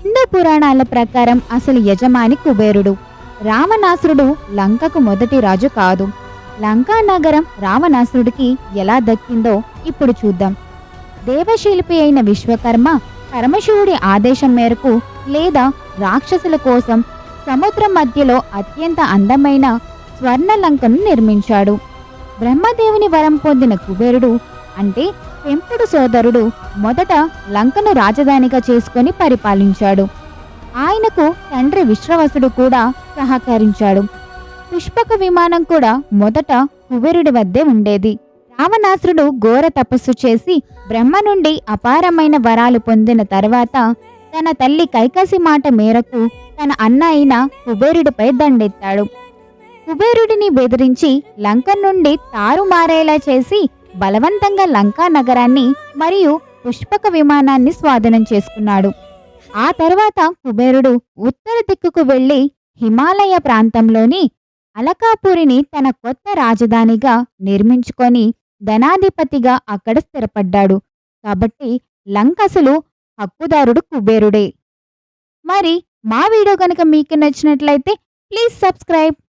హిందూ పురాణాల ప్రకారం అసలు యజమాని కుబేరుడు. రావణాసురుడు లంకకు మొదటి రాజు కాదు. లంకా నగరం రావణాసురుడికి ఎలా దక్కిందో ఇప్పుడు చూద్దాం. దేవశిల్పి అయిన విశ్వకర్మ పరమశివుడి ఆదేశం మేరకు లేదా రాక్షసుల కోసం సముద్రం మధ్యలో అత్యంత అందమైన స్వర్ణలంకను నిర్మించాడు. బ్రహ్మదేవుని వరం పొందిన కుబేరుడు అంటే పెంపుడు సోదరుడు మొదట లంకను రాజధానిగా చేసుకొని పరిపాలించాడు. ఆయనకు తండ్రి విశ్రవసుడు కూడా సహకరించాడు. పుష్పక విమానం కూడా మొదట కుబేరుడి వద్దే ఉండేది. రావణాసురుడు ఘోర తపస్సు చేసి బ్రహ్మ నుండి అపారమైన వరాలు పొందిన తర్వాత తన తల్లి కైకసి మాట మేరకు తన అన్న అయిన కుబేరుడిపై దండెత్తాడు. కుబేరుడిని బెదిరించి లంక నుండి తారుమారేలా చేసి బలవంతంగా లంకా నగరాన్ని మరియు పుష్పక విమానాన్ని స్వాధీనం చేసుకున్నాడు. ఆ తర్వాత కుబేరుడు ఉత్తర దిక్కుకు వెళ్లి హిమాలయ ప్రాంతంలోని అలకాపురిని తన కొత్త రాజధానిగా నిర్మించుకొని ధనాధిపతిగా అక్కడ స్థిరపడ్డాడు. కాబట్టి లంకసులు హక్కుదారుడు కుబేరుడే. మరి మా వీడియో కనుక మీకు నచ్చినట్లయితే ప్లీజ్ సబ్స్క్రైబ్.